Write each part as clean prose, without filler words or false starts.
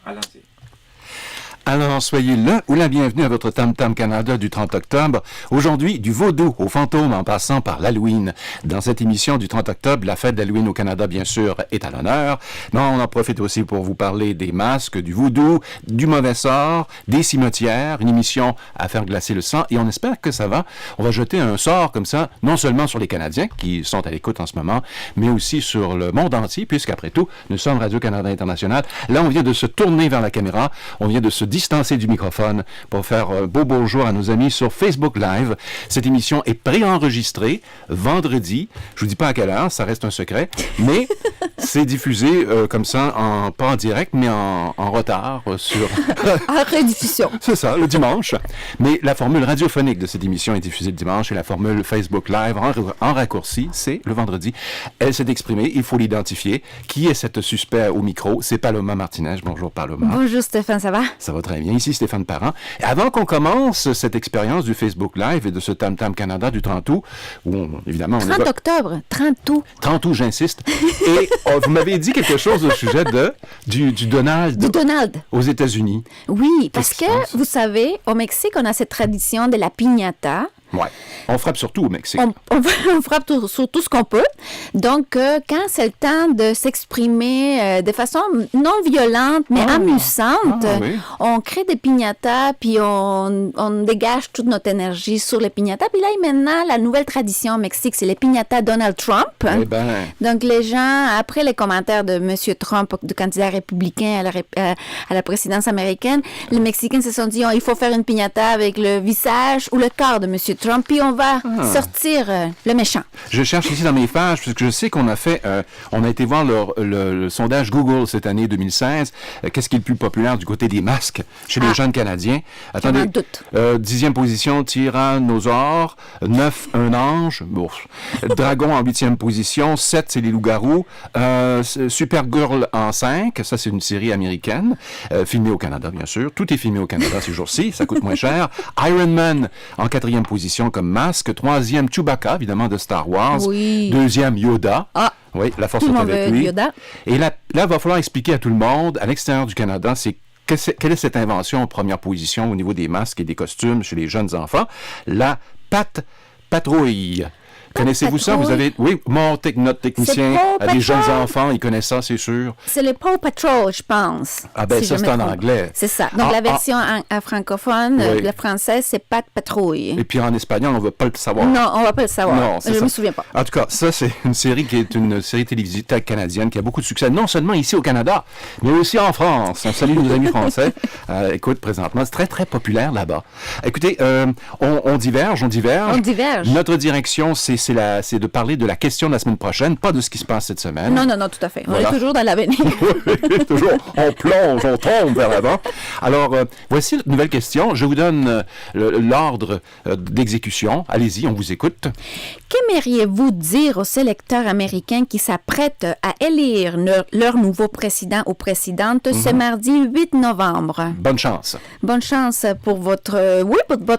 Allons-y. Alors, soyez le ou la bienvenue à votre Tam Tam Canada du 30 octobre. Aujourd'hui, du vaudou aux fantômes en passant par l'Halloween. Dans cette émission du 30 octobre, la fête d'Halloween au Canada, bien sûr, est à l'honneur. Mais on en profite aussi pour vous parler des masques, du vaudou, du mauvais sort, des cimetières, une émission à faire glacer le sang. Et on espère que ça va. On va jeter un sort comme ça, non seulement sur les Canadiens qui sont à l'écoute en ce moment, mais aussi sur le monde entier, puisqu'après tout, nous sommes Radio-Canada International. Là, on vient de se tourner vers la caméra. On vient de se distancer du microphone pour faire un beau bonjour à nos amis sur Facebook Live. Cette émission est préenregistrée vendredi. Je vous dis pas à quelle heure, ça reste un secret, mais c'est diffusé comme ça, pas en direct, mais en retard sur... En rediffusion. C'est ça, le dimanche. Mais la formule radiophonique de cette émission est diffusée le dimanche et la formule Facebook Live en raccourci, c'est le vendredi. Elle s'est exprimée, il faut l'identifier. Qui est cette suspect au micro? C'est Paloma Martinez. Bonjour Paloma. Bonjour Stéphane, ça va? Ça va très bien. Ici Stéphane Parent. Et avant qu'on commence cette expérience du Facebook Live et de ce Tam Tam Canada du 30 août, où évidemment... 30 octobre, 30 août. 30 août, j'insiste. Et vous m'avez dit quelque chose au sujet du Donald. Du Donald. Aux États-Unis. Oui, parce que, vous savez, au Mexique, on a cette tradition de la piñata. Ouais. On frappe surtout au Mexique. On frappe sur tout ce qu'on peut. Donc, quand c'est le temps de s'exprimer de façon non violente, mais amusante, oui. on crée des piñatas, puis on dégage toute notre énergie sur les piñatas. Puis là, maintenant, la nouvelle tradition au Mexique, c'est les piñatas Donald Trump. Eh ben. Donc, les gens, après les commentaires de M. Trump, du candidat républicain à la présidence américaine, les Mexicains se sont dit, il faut faire une piñata avec le visage ou le corps de M. Trump, puis on va sortir le méchant. Je cherche ici dans mes pages, parce que je sais qu'on a fait, on a été voir le sondage Google cette année 2016. Qu'est-ce qui est le plus populaire du côté des masques chez les jeunes Canadiens? Attendez, 10e position, Tyrannosaure, 9, un ange, Dragon en 8e position, 7, c'est les loups-garous, Supergirl en 5, ça c'est une série américaine, filmée au Canada, bien sûr. Tout est filmé au Canada ces jours-ci, ça coûte moins cher. Iron Man en 4e position comme masque. 3e, Chewbacca, évidemment, de Star Wars. Oui. 2e, Yoda. Ah. Oui, la force est avec lui. Yoda. Et là, il va falloir expliquer à tout le monde, à l'extérieur du Canada, quelle est cette invention en première position au niveau des masques et des costumes chez les jeunes enfants? La patrouille. Connaissez-vous ça? Vous avez... Oui, notre technicien a des jeunes enfants, ils connaissent ça, c'est sûr. C'est le Paw Patrol, je pense. Ah ben, ça, c'est en anglais. C'est ça. Donc, la version francophone, la française, c'est Pat Patrouille. Et puis en espagnol, on ne va pas le savoir. Non, on ne va pas le savoir. Non, je ne me souviens pas. En tout cas, ça, c'est une série qui est une série télévisée canadienne qui a beaucoup de succès, non seulement ici au Canada, mais aussi en France. On salue nos amis français. Écoute, présentement, c'est très, très populaire là-bas. Écoutez, on diverge. On diverge. Notre direction, c'est de parler de la question de la semaine prochaine, pas de ce qui se passe cette semaine. Non, tout à fait. Voilà. On est toujours dans l'avenir. Oui, toujours. On plonge, on tombe vers l'avant. Alors, voici notre nouvelle question. Je vous donne l'ordre d'exécution. Allez-y, on vous écoute. Qu'aimeriez-vous dire aux électeurs américains qui s'apprêtent à élire leur nouveau président ou présidente ce mardi 8 novembre? Bonne chance. Bonne chance pour votre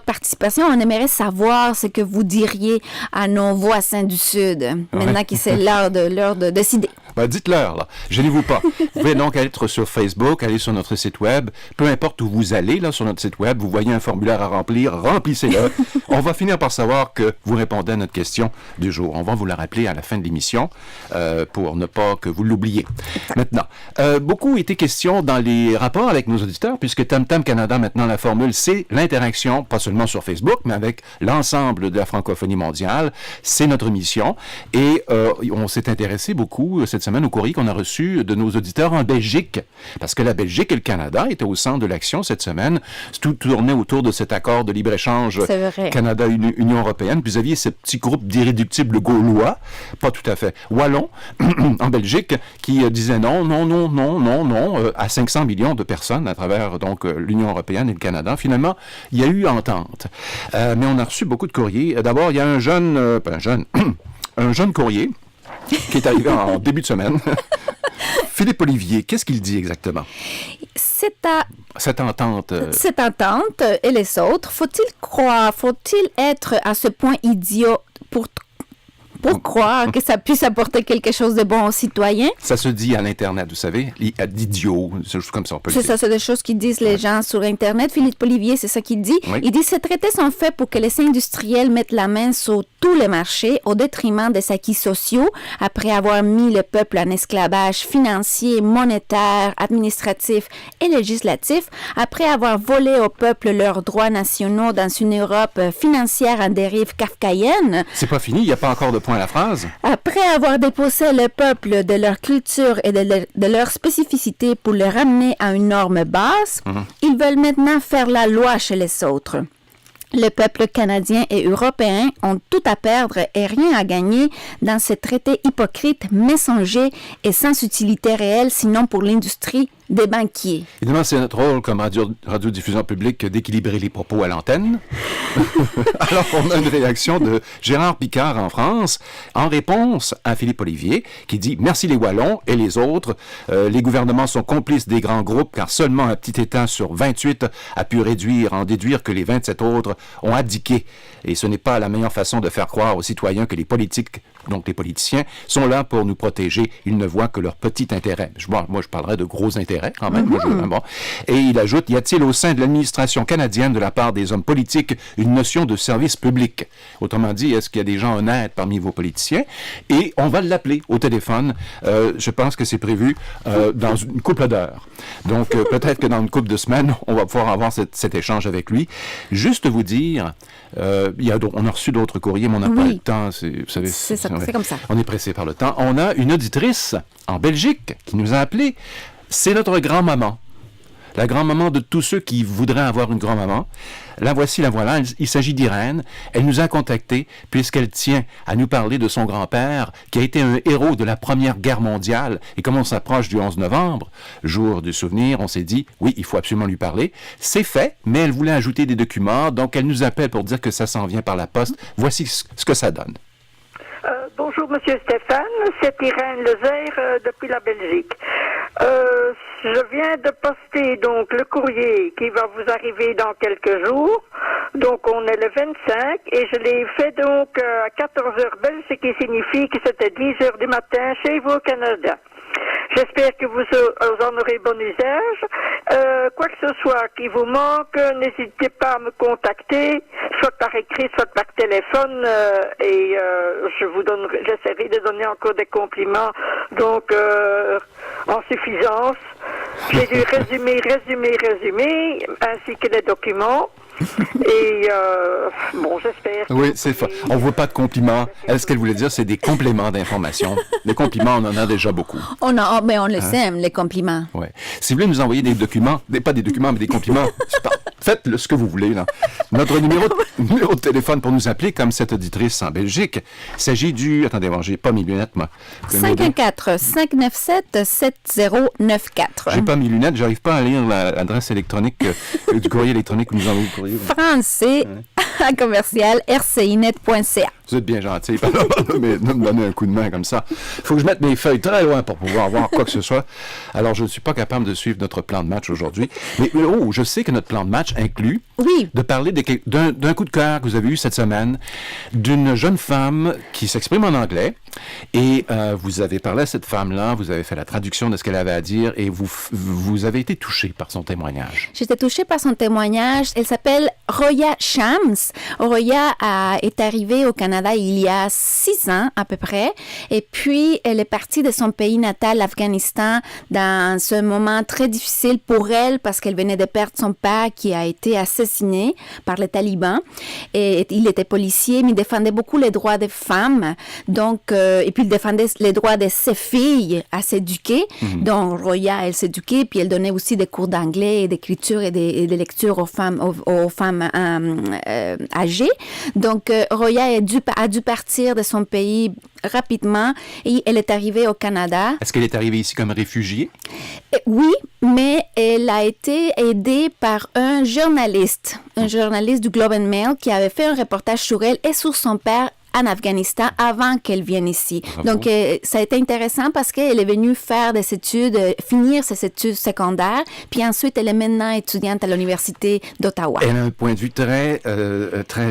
participation. On aimerait savoir ce que vous diriez à nos voisins du Sud, maintenant que c'est l'heure de décider. Ben, dites-leur, là. Gênez-vous pas. Vous pouvez donc être sur Facebook, aller sur notre site web. Peu importe où vous allez, là, sur notre site web, vous voyez un formulaire à remplir, remplissez-le. On va finir par savoir que vous répondez à notre question du jour. On va vous la rappeler à la fin de l'émission pour ne pas que vous l'oubliez. Maintenant, beaucoup était question dans les rapports avec nos auditeurs, puisque Tam Tam Canada, maintenant, la formule, c'est l'interaction, pas seulement sur Facebook, mais avec l'ensemble de la francophonie mondiale. C'est notre mission. Et on s'est intéressé beaucoup cette semaine au courrier qu'on a reçu de nos auditeurs en Belgique. Parce que la Belgique et le Canada étaient au centre de l'action cette semaine. Tout tournait autour de cet accord de libre-échange Canada-Union européenne. Puis vous aviez ce petit groupe d'irréductibles gaulois, pas tout à fait wallons, en Belgique, qui disaient non, à 500 millions de personnes à travers donc l'Union européenne et le Canada. Finalement, il y a eu entente. Mais on a reçu beaucoup de courriers. D'abord, il y a un jeune courrier qui est arrivé en début de semaine. Philippe Olivier, qu'est-ce qu'il dit exactement? Cette entente et les autres, faut-il être à ce point idiot pour pour croire que ça puisse apporter quelque chose de bon aux citoyens. Ça se dit à l'Internet, vous savez, d'idiot, des choses comme ça, on peut le C'est dire. ça, c'est des choses qui disent les gens sur Internet. Philippe Olivier, c'est ça qu'il dit. Oui. Il dit que ces traités sont faits pour que les industriels mettent la main sur tous les marchés au détriment des acquis sociaux, après avoir mis le peuple en esclavage financier, monétaire, administratif et législatif, après avoir volé au peuple leurs droits nationaux dans une Europe financière en dérive kafkaïenne, C'est pas fini, il n'y a pas encore de point à la phrase. après avoir déposé le peuple de leur culture et de leur spécificité pour le ramener à une norme basse, ils veulent maintenant faire la loi chez les autres. Le peuple canadien et européen ont tout à perdre et rien à gagner dans ce traité hypocrite, mensonger et sans utilité réelle, sinon pour l'industrie des banquiers. Évidemment, c'est notre rôle comme radiodiffuseur public d'équilibrer les propos à l'antenne. Alors, on a une réaction de Gérard Picard en France en réponse à Philippe Olivier qui dit « Merci les Wallons et les autres. Les gouvernements sont complices des grands groupes car seulement un petit État sur 28 a pu en déduire que les 27 autres ont abdiqué. Et ce n'est pas la meilleure façon de faire croire aux citoyens que les politiques, donc les politiciens, sont là pour nous protéger. Ils ne voient que leur petit intérêt. » Moi, je parlerais de gros intérêts quand même. Bon. Et il ajoute, y a-t-il au sein de l'administration canadienne, de la part des hommes politiques, une notion de service public? Autrement dit, est-ce qu'il y a des gens honnêtes parmi vos politiciens? Et on va l'appeler au téléphone. Je pense que c'est prévu dans une couple d'heures. Donc, peut-être que dans une couple de semaines, on va pouvoir avoir cet échange avec lui. Juste vous dire, on a reçu d'autres courriers, mais on n'a pas le temps. Vous savez, C'est comme ça. On est pressé par le temps. On a une auditrice en Belgique qui nous a appelé. C'est notre grand-maman. La grand-maman de tous ceux qui voudraient avoir une grand-maman. La voici, la voilà. Il s'agit d'Irène. Elle nous a contactés puisqu'elle tient à nous parler de son grand-père qui a été un héros de la Première Guerre mondiale. Et comme on s'approche du 11 novembre, jour du souvenir, on s'est dit, oui, il faut absolument lui parler. C'est fait, mais elle voulait ajouter des documents, donc elle nous appelle pour dire que ça s'en vient par la poste. Voici ce que ça donne. Bonjour Monsieur Stéphane, c'est Irène Lezer depuis la Belgique. Je viens de poster donc le courrier qui va vous arriver dans quelques jours. Donc on est le 25 et je l'ai fait donc à 14h belge, ce qui signifie que c'était 10h du matin chez vous au Canada. J'espère que vous en aurez bon usage. Quoi que ce soit qui vous manque, n'hésitez pas à me contacter, soit par écrit, soit par téléphone, et j'essaierai de donner encore des compliments, donc en suffisance. J'ai dû résumer, ainsi que les documents. Et bon, j'espère. Oui, c'est fort. On ne veut pas de compliments. Ce qu'elle voulait dire, c'est des compléments d'information. Les compliments, on en a déjà beaucoup. On les aime, les compliments. Ouais. Si vous voulez nous envoyer des documents, pas des documents, mais des compliments, faites ce que vous voulez. Là. Notre numéro de téléphone pour nous appeler, comme cette auditrice en Belgique, il s'agit du... Attendez, j'ai pas mes lunettes, moi. 514-597-7094. J'ai pas mes lunettes, j'arrive pas à lire l'adresse électronique du courrier électronique que nous envoyez le courrier. Français à commercial rcinet.ca. Vous êtes bien gentil. Mais ne me donner un coup de main comme ça. Il faut que je mette mes feuilles très loin pour pouvoir voir quoi que ce soit. Alors, je ne suis pas capable de suivre notre plan de match aujourd'hui. Mais je sais que notre plan de match inclut de parler d'un coup de cœur que vous avez eu cette semaine, d'une jeune femme qui s'exprime en anglais. Et vous avez parlé à cette femme-là, vous avez fait la traduction de ce qu'elle avait à dire et vous avez été touché par son témoignage. J'étais touchée par son témoignage. Elle s'appelle Roya Shams. Roya est arrivée au Canada il y a 6 ans à peu près. Et puis, elle est partie de son pays natal, l'Afghanistan, dans ce moment très difficile pour elle parce qu'elle venait de perdre son père qui a été assassiné par les talibans. Et il était policier, mais il défendait beaucoup les droits des femmes. Donc, et puis il défendait les droits de ses filles à s'éduquer. Donc, Roya, elle s'éduquait, puis elle donnait aussi des cours d'anglais et d'écriture et de lecture aux femmes âgées. Donc, Roya a dû partir de son pays rapidement et elle est arrivée au Canada. Est-ce qu'elle est arrivée ici comme réfugiée? Oui, mais elle a été aidée par un journaliste du Globe and Mail qui avait fait un reportage sur elle et sur son père en Afghanistan avant qu'elle vienne ici. Bravo. Donc, ça a été intéressant parce qu'elle est venue faire des études, finir ses études secondaires, puis ensuite, elle est maintenant étudiante à l'Université d'Ottawa. Elle a un point de vue très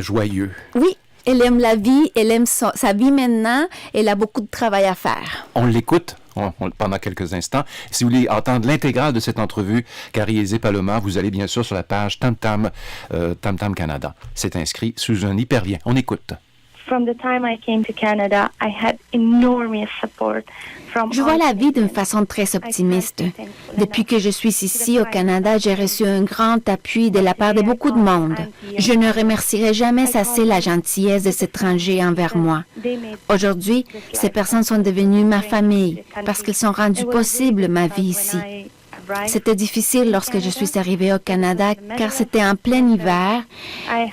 joyeux. Oui. Elle aime la vie, elle aime sa vie maintenant, elle a beaucoup de travail à faire. On l'écoute pendant quelques instants. Si vous voulez entendre l'intégrale de cette entrevue, Carrie Paloma, vous allez bien sûr sur la page Tam Tam Canada. C'est inscrit sous un hyperlien. On écoute. From the time I came to Canada, I had enormous support from Je vois la vie d'une façon très optimiste. Depuis que je suis ici au Canada, j'ai reçu un grand appui de la part de beaucoup de monde. Je ne remercierai jamais assez la gentillesse de ces étrangers envers moi. Aujourd'hui, ces personnes sont devenues ma famille parce qu'elles ont rendu possible ma vie ici. C'était difficile lorsque je suis arrivée au Canada car c'était en plein hiver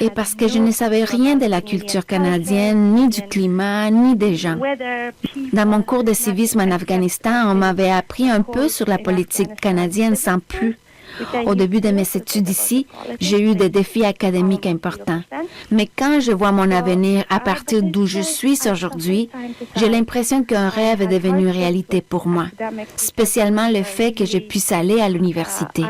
et parce que je ne savais rien de la culture canadienne, ni du climat, ni des gens. Dans mon cours de civisme en Afghanistan, on m'avait appris un peu sur la politique canadienne sans plus. Au début de mes études ici, j'ai eu des défis académiques importants. Mais quand je vois mon avenir à partir d'où je suis aujourd'hui, j'ai l'impression qu'un rêve est devenu réalité pour moi, spécialement le fait que je puisse aller à l'université.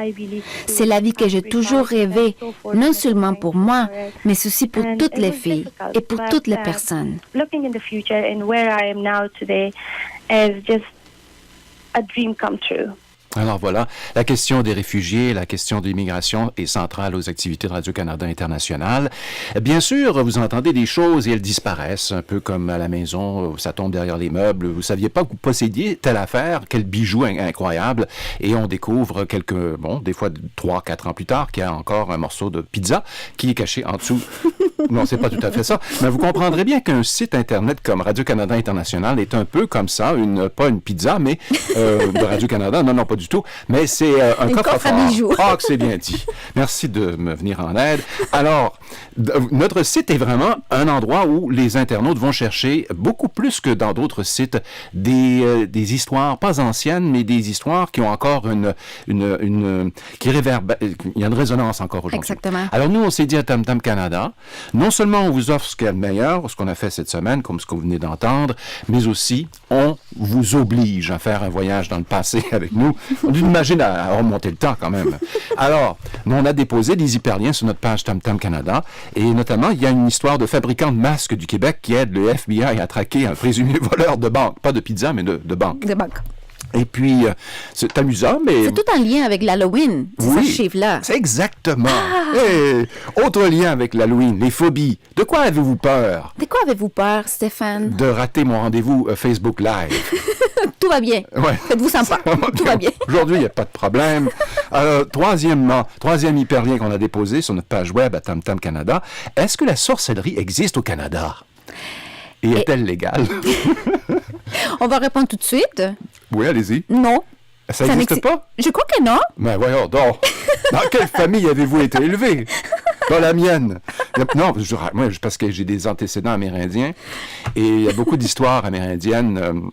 C'est la vie que j'ai toujours rêvé, non seulement pour moi, mais aussi pour toutes les filles et pour toutes les personnes. Looking in the future and where I am now today is just a dream come true. Alors voilà, la question des réfugiés, la question de l'immigration est centrale aux activités de Radio-Canada International. Bien sûr, vous entendez des choses et elles disparaissent, un peu comme à la maison, ça tombe derrière les meubles. Vous saviez pas que vous possédiez telle affaire, quel bijou incroyable, et on découvre des fois 3-4 ans plus tard, qu'il y a encore un morceau de pizza qui est caché en dessous. Non, c'est pas tout à fait ça. Mais vous comprendrez bien qu'un site Internet comme Radio-Canada International est un peu comme ça, pas une pizza, mais de Radio-Canada. Non, pas du tout. Mais c'est un coffre à bijoux. Ah, que c'est bien dit. Merci de me venir en aide. Alors, notre site est vraiment un endroit où les internautes vont chercher, beaucoup plus que dans d'autres sites, des histoires, pas anciennes, mais des histoires qui ont encore qui réverbèrent. Il y a une résonance encore aujourd'hui. Exactement. Alors, nous, on s'est dit à Tam Tam Canada, non seulement on vous offre ce qu'il y a de meilleur, ce qu'on a fait cette semaine, comme ce que vous venez d'entendre, mais aussi on vous oblige à faire un voyage dans le passé avec nous. On imagine à remonter le temps quand même. Alors, on a déposé des hyperliens sur notre page Tam Tam Canada et notamment, il y a une histoire de fabricant de masques du Québec qui aide le FBI à traquer un présumé voleur de banque. Pas de pizza, mais de banque. De banque. Et puis, c'est amusant, mais... C'est tout en lien avec l'Halloween, ces chiffres-là. C'est exactement. Et autre lien avec l'Halloween, les phobies. De quoi avez-vous peur? De quoi avez-vous peur, Stéphane? De rater mon rendez-vous Facebook Live. Tout va bien. Ouais. Faites-vous sympa. Tout va bien. Aujourd'hui, il n'y a pas de problème. Troisième hyperlien qu'on a déposé sur notre page web à Tam Tam Canada. Est-ce que la sorcellerie existe au Canada? Et est-elle légale? On va répondre tout de suite. Oui, allez-y. Non. Ça n'existe pas? Je crois que non. Mais voyons donc. Dans quelle famille avez-vous été élevé? Dans la mienne. Non, moi, parce que j'ai des antécédents amérindiens et il y a beaucoup d'histoires amérindiennes.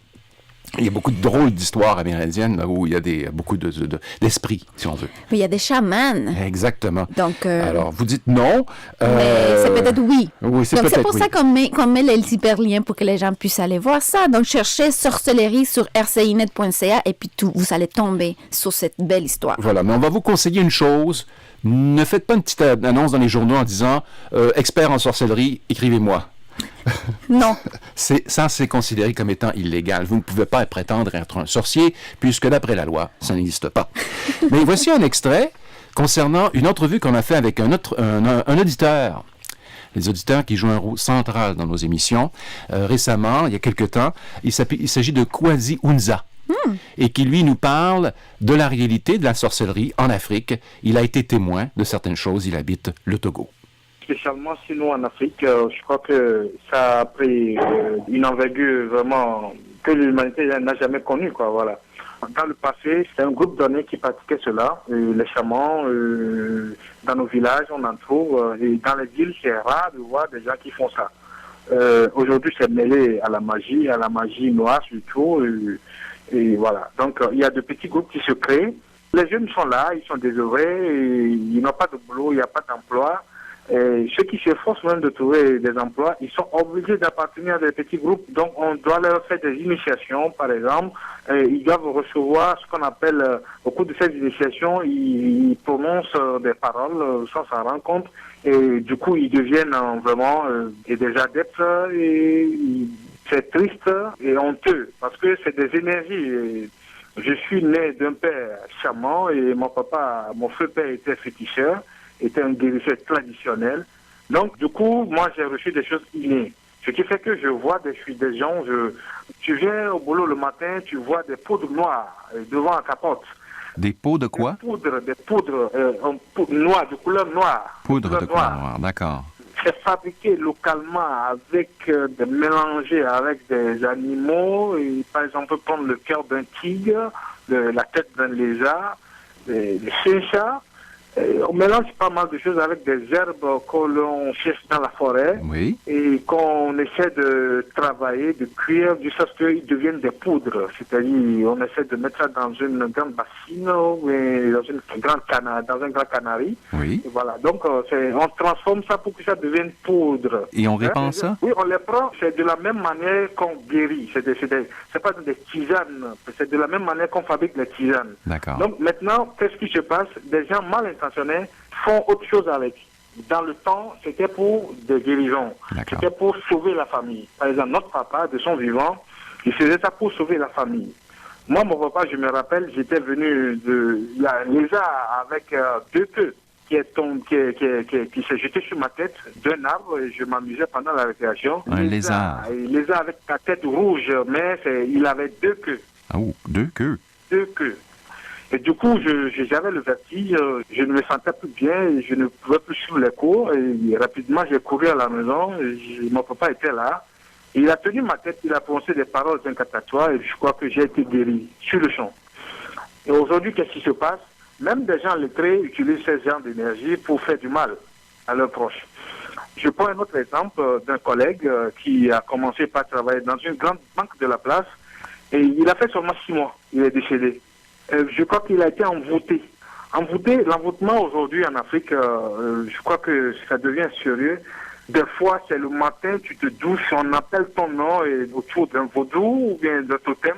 Il y a beaucoup de drôles d'histoires amérindiennes où il y a beaucoup d'esprits, si on veut. Mais il y a des chamans. Exactement. Donc, alors, vous dites non. Mais c'est peut-être oui. Oui, c'est donc, peut-être c'est pour oui. ça qu'on met les hyperliens pour que les gens puissent aller voir ça. Donc, cherchez sorcellerie sur rcinet.ca et puis vous allez tomber sur cette belle histoire. Voilà, mais on va vous conseiller une chose. Ne faites pas une petite annonce dans les journaux en disant « Expert en sorcellerie, écrivez-moi ». Non. C'est considéré comme étant illégal. Vous ne pouvez pas prétendre être un sorcier, puisque d'après la loi, ça n'existe pas. Mais voici un extrait concernant une entrevue qu'on a fait avec un auditeur. Les auditeurs qui jouent un rôle central dans nos émissions. Récemment, il y a quelque temps, il s'agit de Kwasi Unza. Et qui, lui, nous parle de la réalité de la sorcellerie en Afrique. Il a été témoin de certaines choses. Il habite le Togo. Spécialement chez nous en Afrique, je crois que ça a pris une envergure vraiment que l'humanité n'a jamais connue, quoi, voilà. Dans le passé, c'était un groupe donné qui pratiquait cela. Les chamans, dans nos villages, on en trouve. Et dans les villes, c'est rare de voir des gens qui font ça. Aujourd'hui, c'est mêlé à la magie noire surtout. Et voilà. Donc, il y a de petits groupes qui se créent. Les jeunes sont là, ils sont désœuvrés, ils n'ont pas de boulot, il n'y a pas d'emploi. Et ceux qui s'efforcent même de trouver des emplois, ils sont obligés d'appartenir à des petits groupes. Donc, on doit leur faire des initiations, par exemple. Et ils doivent recevoir ce qu'on appelle, au cours de ces initiations, ils prononcent des paroles sans s'en rendre compte. Et du coup, ils deviennent vraiment des adeptes. Et c'est triste et honteux parce que c'est des énergies. Et je suis né d'un père chaman et mon feu père était féticheur, était un guérisseur traditionnel. Donc, du coup, moi, j'ai reçu des choses innées. Ce qui fait que je vois des gens, tu viens au boulot le matin, tu vois des poudres noires devant la capote. Des pots de quoi? Des poudres noires, de couleur noire. Poudre de couleur noire, d'accord. C'est fabriqué localement avec mélangé avec des animaux. Et, par exemple, on peut prendre le cœur d'un tigre, la tête d'un lézard, des chinchas. On mélange pas mal de choses avec des herbes que l'on cherche dans la forêt et qu'on essaie de travailler, de cuire, jusqu'à ce qu'ils deviennent des poudres. C'est-à-dire, on essaie de mettre ça dans une grande bassine ou dans un grand canari. Oui. Et voilà. Donc, on transforme ça pour que ça devienne poudre. Et on répand ça? Oui, on les prend. C'est de la même manière qu'on guérit. C'est pas des tisanes. C'est de la même manière qu'on fabrique les tisanes. D'accord. Donc, maintenant, qu'est-ce qui se passe? Des gens mal intentionnés font autre chose avec. Dans le temps, c'était pour des guérisons. C'était pour sauver la famille. Par exemple, notre papa, de son vivant, il faisait ça pour sauver la famille. Moi, mon papa, je me rappelle, j'étais venu il y a un lézard avec 2 queues qui s'est jeté sur ma tête d'un arbre et je m'amusais pendant la récréation. Un lézard. Un lézard avec la tête rouge, mais il avait 2 queues. Ah, 2 queues. 2 queues. Et du coup, j'avais le vertige, je ne me sentais plus bien, et je ne pouvais plus suivre les cours. Et rapidement, j'ai couru à la maison, mon papa était là. Il a tenu ma tête, il a prononcé des paroles incantatoires et je crois que j'ai été guéri sur le champ. Et aujourd'hui, qu'est-ce qui se passe? Même des gens lettrés utilisent ces genres d'énergie pour faire du mal à leurs proches. Je prends un autre exemple d'un collègue qui a commencé par travailler dans une grande banque de la place et il a fait seulement 6 mois, il est décédé. Je crois qu'il a été envoûté. L'envoûtement aujourd'hui en Afrique, je crois que ça devient sérieux. Des fois, c'est le matin, tu te douches, on appelle ton nom et autour d'un vaudou ou bien d'un totem.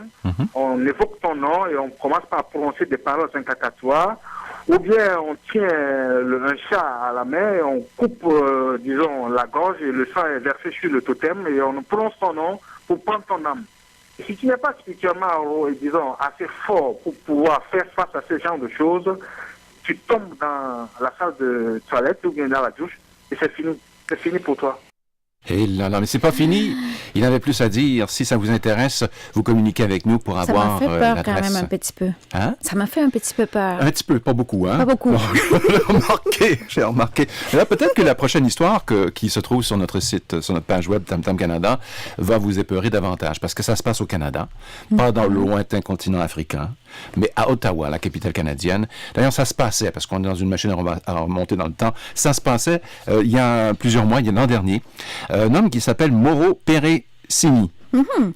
On évoque ton nom et on commence par prononcer des paroles incantatoires. Ou bien on tient un chat à la main et on coupe, disons, la gorge et le sang est versé sur le totem et on prononce ton nom pour prendre ton âme. Si tu n'es pas spirituellement, disons, assez fort pour pouvoir faire face à ce genre de choses, tu tombes dans la salle de toilette ou bien dans la douche et c'est fini. C'est fini pour toi. Et là, mais c'est pas fini. Il avait plus à dire. Si ça vous intéresse, vous communiquez avec nous pour avoir l'adresse. Ça m'a fait peur quand même un petit peu. Hein? Ça m'a fait un petit peu peur. Un petit peu, pas beaucoup, hein? Pas beaucoup. J'ai remarqué. Mais là, peut-être que la prochaine histoire qui se trouve sur notre site, sur notre page web Tam Tam Canada, va vous épeurer davantage, parce que ça se passe au Canada, pas dans le lointain continent africain, mais à Ottawa, la capitale canadienne. D'ailleurs, ça se passait, parce qu'on est dans une machine à remonter dans le temps, ça se passait il y a plusieurs mois, il y a l'an dernier. Un homme qui s'appelle Mauro Peresini,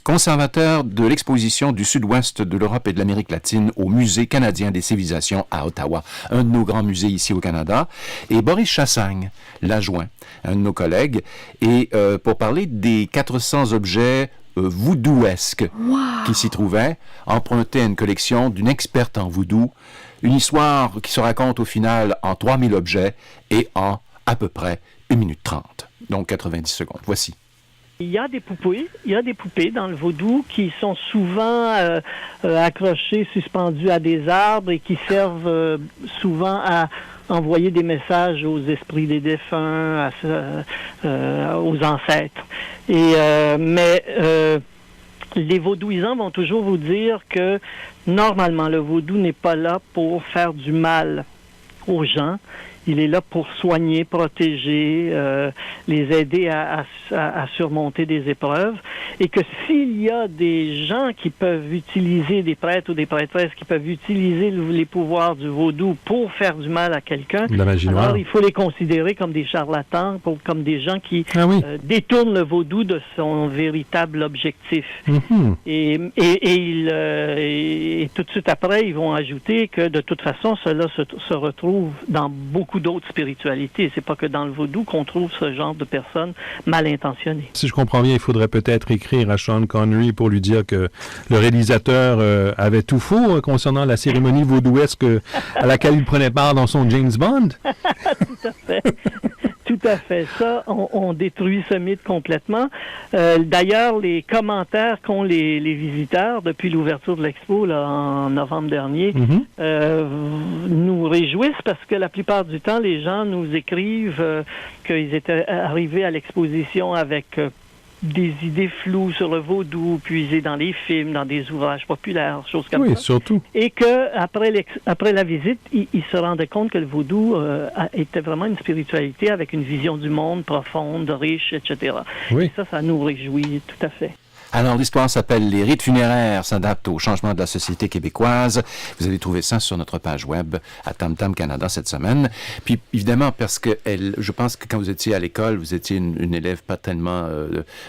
conservateur de l'exposition du sud-ouest de l'Europe et de l'Amérique latine au Musée canadien des civilisations à Ottawa, un de nos grands musées ici au Canada, et Boris Chassagne, l'adjoint, un de nos collègues, et pour parler des 400 objets voodooesques qui s'y trouvaient, empruntés à une collection d'une experte en voodoo, une histoire qui se raconte au final en 3000 objets et en à peu près 1 minute 30. Donc 90 secondes. Voici. Il y a des poupées dans le vaudou qui sont souvent accrochées, suspendues à des arbres et qui servent souvent à envoyer des messages aux esprits des défunts, aux ancêtres. Mais les vaudouisants vont toujours vous dire que normalement le vaudou n'est pas là pour faire du mal aux gens. Il est là pour soigner, protéger, les aider à surmonter des épreuves. Et que s'il y a des gens qui peuvent utiliser, des prêtres ou des prêtresses, qui peuvent utiliser les pouvoirs du vaudou pour faire du mal à quelqu'un, alors il faut les considérer comme des charlatans, comme des gens qui détournent le vaudou de son véritable objectif. Et tout de suite après, ils vont ajouter que de toute façon, cela se retrouve trouve dans beaucoup d'autres spiritualités. C'est pas que dans le vaudou qu'on trouve ce genre de personnes mal intentionnées. Si je comprends bien, il faudrait peut-être écrire à Sean Connery pour lui dire que le réalisateur avait tout faux concernant la cérémonie vaudouesque à laquelle il prenait part dans son James Bond. Tout à fait. Tout à fait. Ça, on détruit ce mythe complètement. D'ailleurs, les commentaires qu'ont les visiteurs depuis l'ouverture de l'expo là, en novembre dernier nous réjouissent parce que la plupart du temps, les gens nous écrivent qu'ils étaient arrivés à l'exposition avec des idées floues sur le vaudou, puisées dans les films, dans des ouvrages populaires, choses comme ça. Oui, surtout. Et que après la visite, ils se rendaient compte que le vaudou était vraiment une spiritualité avec une vision du monde profonde, riche, etc. Oui. Et ça nous réjouit tout à fait. Alors, l'histoire s'appelle « Les rites funéraires s'adaptent au changement de la société québécoise ». Vous allez trouver ça sur notre page web à Tam Tam Canada cette semaine. Puis, évidemment, parce que je pense que quand vous étiez à l'école, vous étiez une élève pas tellement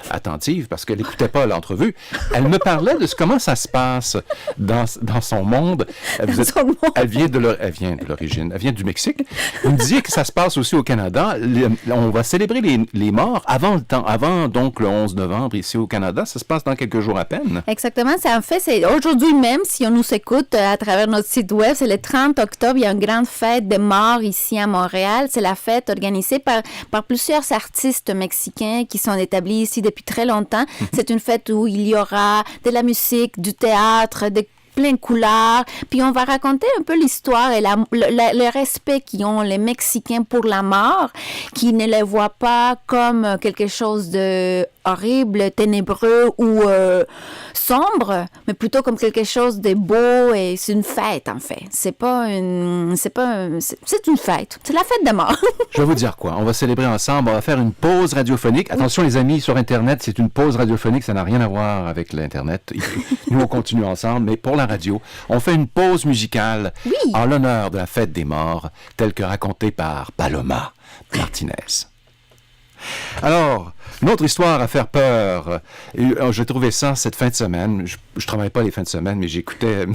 attentive parce qu'elle n'écoutait pas l'entrevue. Elle me parlait de comment ça se passe dans son monde. Elle vient de l'origine. Elle vient du Mexique. Vous me disiez que ça se passe aussi au Canada. On va célébrer les morts avant donc le 11 novembre ici au Canada. Ça se passe dans quelques jours à peine. Exactement. C'est aujourd'hui même, si on nous écoute à travers notre site web, c'est le 30 octobre, il y a une grande fête des morts ici à Montréal. C'est la fête organisée par plusieurs artistes mexicains qui sont établis ici depuis très longtemps. C'est une fête où il y aura de la musique, du théâtre, plein de couleurs. Puis on va raconter un peu l'histoire et le respect qu'ont les Mexicains pour la mort, qui ne les voient pas comme quelque chose de horrible, ténébreux ou sombre, mais plutôt comme quelque chose de beau et c'est une fête en fait. C'est une fête. C'est la fête de mort. Je vais vous dire quoi. On va célébrer ensemble. On va faire une pause radiophonique. Attention les amis, sur Internet, c'est une pause radiophonique. Ça n'a rien à voir avec l'Internet. Nous, on continue ensemble, mais pour la radio, on fait une pause musicale en l'honneur de la fête des morts, telle que racontée par Paloma Martinez. Alors, une autre histoire à faire peur. J'ai trouvé ça cette fin de semaine. Je travaille pas les fins de semaine, mais j'écoutais...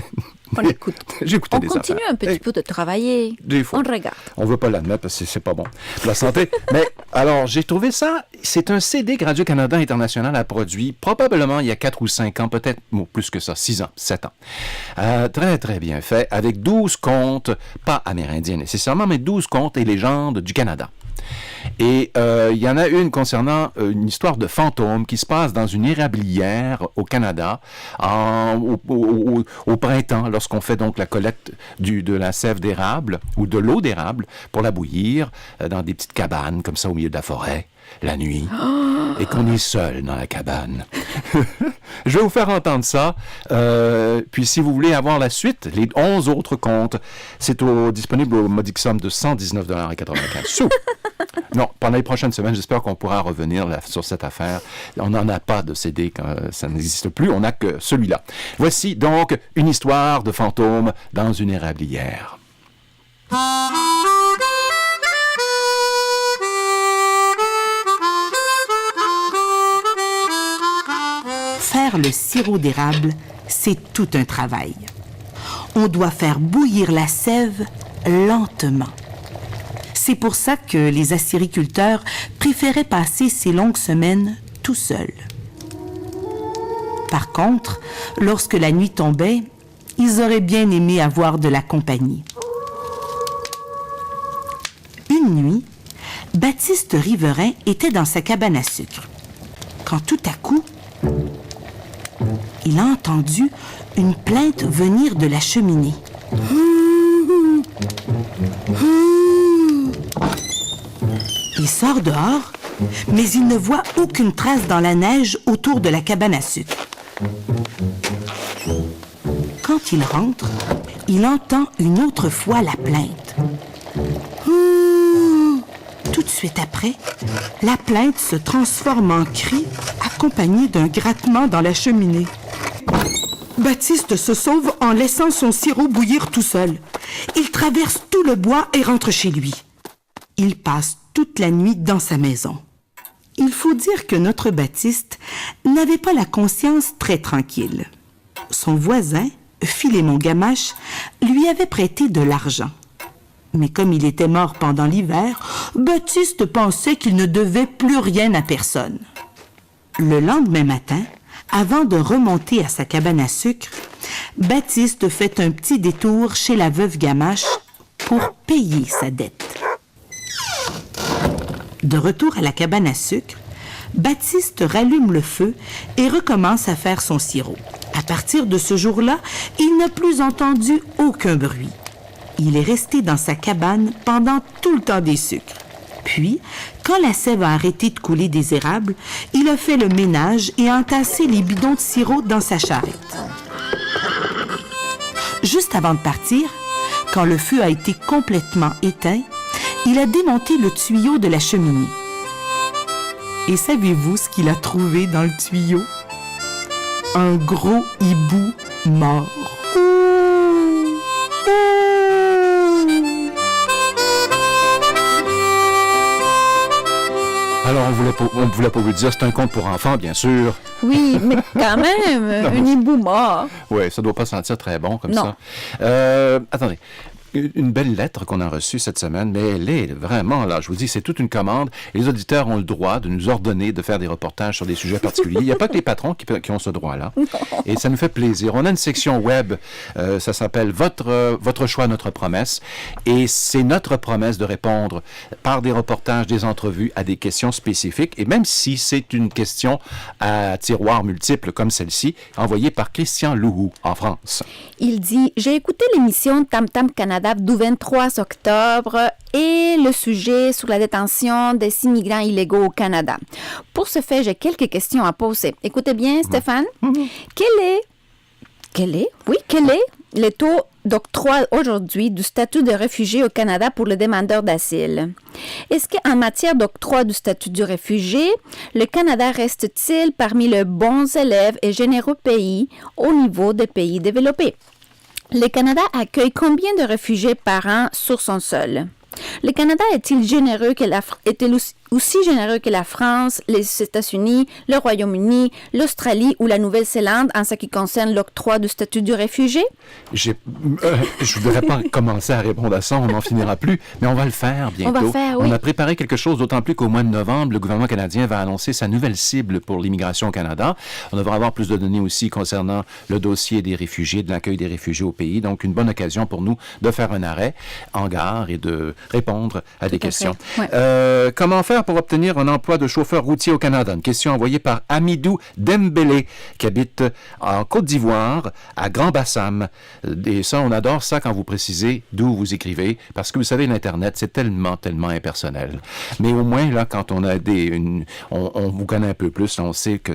On écoute. J'écoutais des affaires. On continue un petit peu de travailler. Des fois. On regarde. On veut pas l'admettre parce que c'est pas bon pour la santé. Mais alors, j'ai trouvé ça... C'est un CD que Radio-Canada International a produit probablement il y a 4 ou 5 ans, peut-être plus que ça, 6 ans, 7 ans. Très, très bien fait, avec 12 contes, pas amérindiens nécessairement, mais 12 contes et légendes du Canada. Et il y en a une concernant une histoire de fantôme qui se passe dans une érablière au Canada au printemps, lorsqu'on fait donc la collecte de la sève d'érable ou de l'eau d'érable pour la bouillir dans des petites cabanes comme ça au milieu de la forêt. La nuit, et qu'on est seul dans la cabane. Je vais vous faire entendre ça. Puis si vous voulez avoir la suite, les 11 autres contes, c'est disponible au modique somme de 119,95 $. Non, pendant les prochaines semaines, j'espère qu'on pourra revenir sur cette affaire. On n'en a pas de CD, ça n'existe plus, on n'a que celui-là. Voici donc une histoire de fantôme dans une érablière. Faire le sirop d'érable, c'est tout un travail. On doit faire bouillir la sève lentement. C'est pour ça que les acériculteurs préféraient passer ces longues semaines tout seuls. Par contre, lorsque la nuit tombait, ils auraient bien aimé avoir de la compagnie. Une nuit, Baptiste Riverain était dans sa cabane à sucre, quand tout à coup, il a entendu une plainte venir de la cheminée. Il sort dehors, mais il ne voit aucune trace dans la neige autour de la cabane à sucre. Quand il rentre, il entend une autre fois la plainte. Tout de suite après, la plainte se transforme en cri accompagné d'un grattement dans la cheminée. Baptiste se sauve en laissant son sirop bouillir tout seul. Il traverse tout le bois et rentre chez lui. Il passe toute la nuit dans sa maison. Il faut dire que notre Baptiste n'avait pas la conscience très tranquille. Son voisin, Philémon Gamache, lui avait prêté de l'argent. Mais comme il était mort pendant l'hiver, Baptiste pensait qu'il ne devait plus rien à personne. Le lendemain matin, avant de remonter à sa cabane à sucre, Baptiste fait un petit détour chez la veuve Gamache pour payer sa dette. De retour à la cabane à sucre, Baptiste rallume le feu et recommence à faire son sirop. À partir de ce jour-là, il n'a plus entendu aucun bruit. Il est resté dans sa cabane pendant tout le temps des sucres. Puis, quand la sève a arrêté de couler des érables, il a fait le ménage et a entassé les bidons de sirop dans sa charrette. Juste avant de partir, quand le feu a été complètement éteint, il a démonté le tuyau de la cheminée. Et savez-vous ce qu'il a trouvé dans le tuyau? Un gros hibou mort. Alors, on ne voulait pas vous dire, c'est un conte pour enfants, bien sûr. Oui, mais quand même, un hibou mort. Oui, ça ne doit pas sentir très bon comme Non. ça. Attendez. Une belle lettre qu'on a reçue cette semaine, mais elle est vraiment, là, je vous dis, c'est toute une commande. Les auditeurs ont le droit de nous ordonner de faire des reportages sur des sujets particuliers. Il n'y a pas que les patrons qui ont ce droit-là. Et ça nous fait plaisir. On a une section web, ça s'appelle Votre choix, notre promesse. Et c'est notre promesse de répondre par des reportages, des entrevues à des questions spécifiques. Et même si c'est une question à tiroir multiple comme celle-ci, envoyée par Christian Louhou en France. Il dit « J'ai écouté l'émission Tam Tam Canada du 23 octobre et le sujet sur la détention des immigrants illégaux au Canada. Pour ce fait, j'ai quelques questions à poser. Écoutez bien, Stéphane. Quel est le taux d'octroi aujourd'hui du statut de réfugié au Canada pour les demandeurs d'asile? Est-ce qu'en matière d'octroi du statut de réfugié, le Canada reste-t-il parmi les bons élèves et généreux pays au niveau des pays développés? Le Canada accueille combien de réfugiés par an sur son sol? Le Canada est-il aussi généreux que la France, les États-Unis, le Royaume-Uni, l'Australie ou la Nouvelle-Zélande en ce qui concerne l'octroi du statut du réfugié? Je ne voudrais pas commencer à répondre à ça, on n'en finira plus, mais on va le faire bientôt. On va le faire, oui. On a préparé quelque chose, d'autant plus qu'au mois de novembre, le gouvernement canadien va annoncer sa nouvelle cible pour l'immigration au Canada. On devra avoir plus de données aussi concernant le dossier des réfugiés, de l'accueil des réfugiés au pays. Donc, une bonne occasion pour nous de faire un arrêt en gare et de répondre à des questions. Ouais. Comment faire pour obtenir un emploi de chauffeur routier au Canada? Une question envoyée par Amidou Dembélé, qui habite en Côte d'Ivoire, à Grand-Bassam. Et ça, on adore ça quand vous précisez d'où vous écrivez, parce que vous savez, l'Internet, c'est tellement impersonnel. Mais au moins, là, quand on a on vous connaît un peu plus, on sait que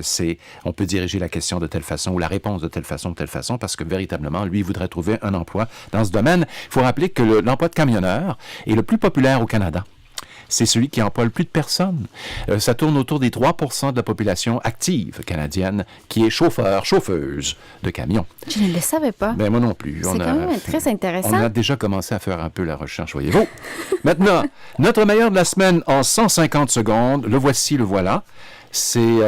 on peut diriger la question de telle façon, ou la réponse de telle façon, parce que véritablement, lui, il voudrait trouver un emploi dans ce domaine. Il faut rappeler que l'emploi de camionneur est le plus populaire au Canada. C'est celui qui emploie le plus de personnes. Ça tourne autour des 3% de la population active canadienne qui est chauffeuse de camions. Je ne le savais pas. Ben, moi non plus. C'est quand même très intéressant. On a déjà commencé à faire un peu la recherche, voyez-vous. Maintenant, notre meilleur de la semaine en 150 secondes. Le voici, le voilà. C'est...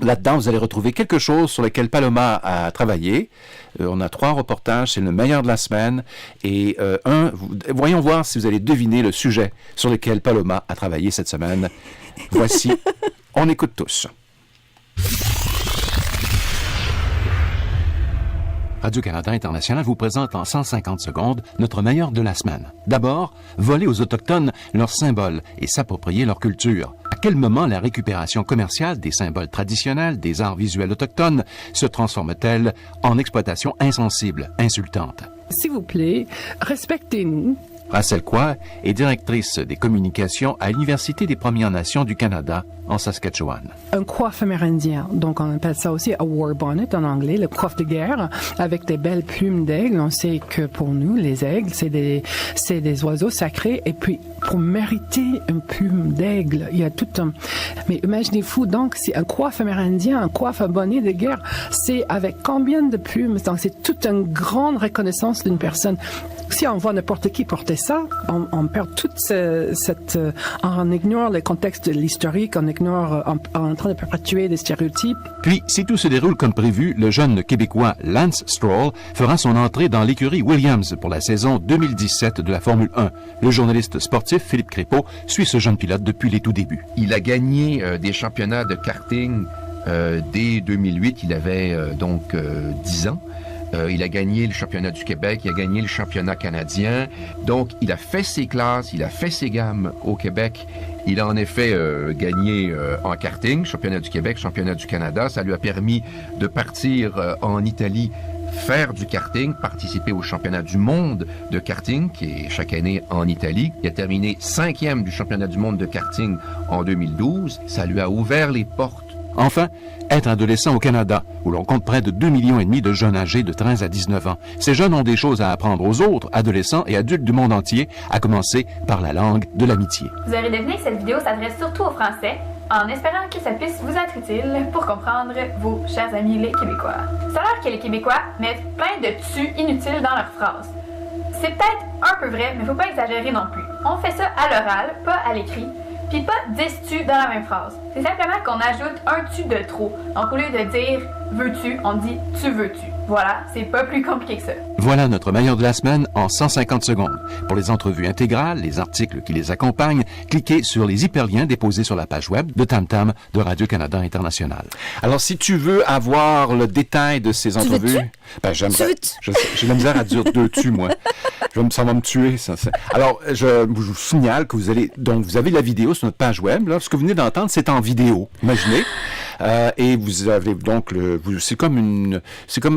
Là-dedans, vous allez retrouver quelque chose sur lequel Paloma a travaillé. On a 3 reportages, c'est le meilleur de la semaine. Et voyons voir si vous allez deviner le sujet sur lequel Paloma a travaillé cette semaine. Voici, on écoute tous. Radio-Canada International vous présente en 150 secondes notre meilleur de la semaine. D'abord, voler aux Autochtones leurs symboles et s'approprier leur culture. À quel moment la récupération commerciale des symboles traditionnels des arts visuels autochtones se transforme-t-elle en exploitation insensible, insultante? S'il vous plaît, respectez-nous. Rachel Coy est directrice des communications à l'Université des Premières Nations du Canada, en Saskatchewan. Un coiffe amérindien, donc on appelle ça aussi a war bonnet en anglais, le coiffe de guerre, avec des belles plumes d'aigle. On sait que pour nous, les aigles, c'est des oiseaux sacrés. Et puis, pour mériter une plume d'aigle, il y a tout un... Mais imaginez-vous donc, si un coiffe amérindien, un coiffe à bonnet de guerre, c'est avec combien de plumes? Donc, c'est toute une grande reconnaissance d'une personne. Si on voit n'importe qui porter c'est ça. On perd toute cette... on ignore le contexte de l'historique, on ignore... On est en train de perpétuer des stéréotypes. Puis, si tout se déroule comme prévu, le jeune Québécois Lance Stroll fera son entrée dans l'écurie Williams pour la saison 2017 de la Formule 1. Le journaliste sportif Philippe Crépeau suit ce jeune pilote depuis les tout débuts. Il a gagné des championnats de karting dès 2008. Il avait 10 ans. Il a gagné le championnat du Québec, il a gagné le championnat canadien. Donc, il a fait ses classes, il a fait ses gammes au Québec. Il a en effet gagné en karting, championnat du Québec, championnat du Canada. Ça lui a permis de partir en Italie, faire du karting, participer au championnat du monde de karting, qui est chaque année en Italie. Il a terminé 5e du championnat du monde de karting en 2012. Ça lui a ouvert les portes. Enfin, être adolescent au Canada, où l'on compte près de 2,5 millions de jeunes âgés de 13 à 19 ans. Ces jeunes ont des choses à apprendre aux autres, adolescents et adultes du monde entier, à commencer par la langue de l'amitié. Vous aurez deviné que cette vidéo s'adresse surtout aux Français, en espérant que ça puisse vous être utile pour comprendre vos chers amis les Québécois. Ça a l'air que les Québécois mettent plein de tu inutiles dans leurs phrases. C'est peut-être un peu vrai, mais faut pas exagérer non plus. On fait ça à l'oral, pas à l'écrit, puis pas 10 tu dans la même phrase. C'est simplement qu'on ajoute un tu de trop. Donc au lieu de dire veux-tu, on dit tu veux-tu. Voilà, c'est pas plus compliqué que ça. Voilà notre meilleur de la semaine en 150 secondes. Pour les entrevues intégrales, les articles qui les accompagnent, cliquez sur les hyperliens déposés sur la page web de Tam Tam de Radio-Canada International. Alors, si tu veux avoir le détail de ces entrevues... j'aimerais... J'ai la misère à dire deux tu, moi. Ça va me tuer, ça. Alors, je vous signale que vous avez la vidéo sur notre page web. Là. Ce que vous venez d'entendre, c'est en vidéo. Imaginez. Et vous avez donc c'est comme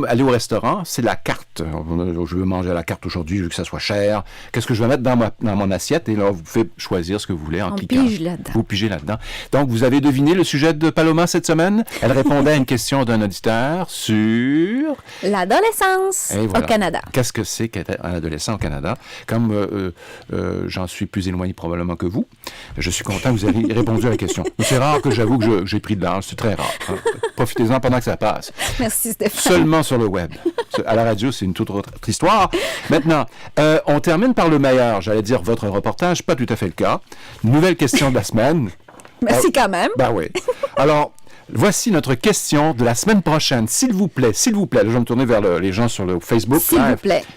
aller au restaurant, c'est la carte. Je veux manger à la carte aujourd'hui, je veux que ça soit cher. Qu'est-ce que je vais mettre dans mon assiette? Et là, vous pouvez choisir ce que vous voulez en cliquant. Pige là-dedans. Vous pigez là-dedans. Donc, vous avez deviné le sujet de Paloma cette semaine? Elle répondait à une question d'un auditeur sur... l'adolescence au Canada. Qu'est-ce que c'est qu'être un adolescent au Canada? Comme j'en suis plus éloigné probablement que vous, je suis content que vous ayez répondu à la question. C'est rare que j'avoue que j'ai pris de l'âge, c'est très rare. Hein. Profitez-en pendant que ça passe. Merci Stéphane. Seulement sur le web. À la radio, c'est une toute autre histoire. Maintenant, on termine par le meilleur. J'allais dire votre reportage, pas tout à fait le cas. Nouvelle question de la semaine. Merci quand même. Ben oui. Alors, voici notre question de la semaine prochaine. S'il vous plaît, là, je vais me tourner vers les gens sur le Facebook.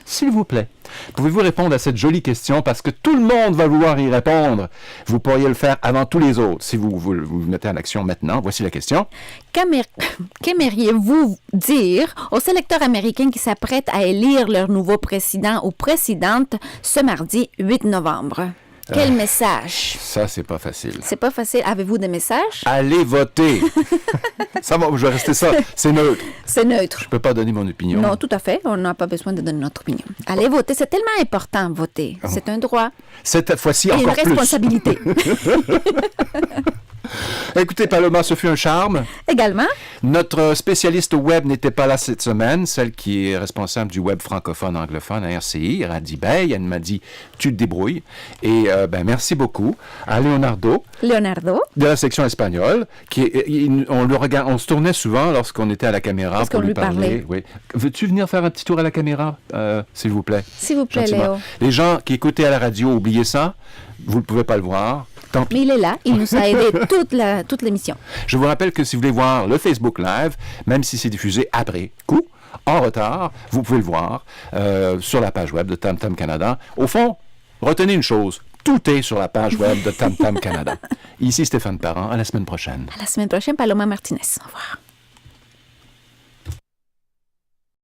S'il vous plaît. Pouvez-vous répondre à cette jolie question parce que tout le monde va vouloir y répondre. Vous pourriez le faire avant tous les autres si vous vous mettez en action maintenant. Voici la question. Qu'aimeriez-vous dire aux électeurs américains qui s'apprêtent à élire leur nouveau président ou présidente ce mardi 8 novembre? Quel message? Ça, c'est pas facile. C'est pas facile. Avez-vous des messages? Allez voter! Ça va, je vais rester ça. C'est neutre. C'est neutre. Je peux pas donner mon opinion. Non, tout à fait. On n'a pas besoin de donner notre opinion. Allez voter. C'est tellement important, voter. Oh. C'est un droit. Cette fois-ci, encore plus. Et une responsabilité. Écoutez, Paloma, ce fut un charme. Également. Notre spécialiste web n'était pas là cette semaine, celle qui est responsable du web francophone anglophone à RCI, Radibey. Elle m'a dit, tu te débrouilles. Et merci beaucoup à Leonardo. De la section espagnole. On se tournait souvent lorsqu'on était à la caméra pour lui parler. Oui. Veux-tu venir faire un petit tour à la caméra, s'il vous plaît? S'il vous plaît, Léo. Les gens qui écoutaient à la radio, oubliez ça. Vous ne pouvez pas le voir. Mais il est là, il nous a aidé toute l'émission. Je vous rappelle que si vous voulez voir le Facebook Live, même si c'est diffusé après coup, en retard, vous pouvez le voir sur la page web de Tam Tam Canada. Au fond, retenez une chose, tout est sur la page web de Tam Tam Canada. Ici Stéphane Parent, à la semaine prochaine. À la semaine prochaine, Paloma Martinez. Au revoir.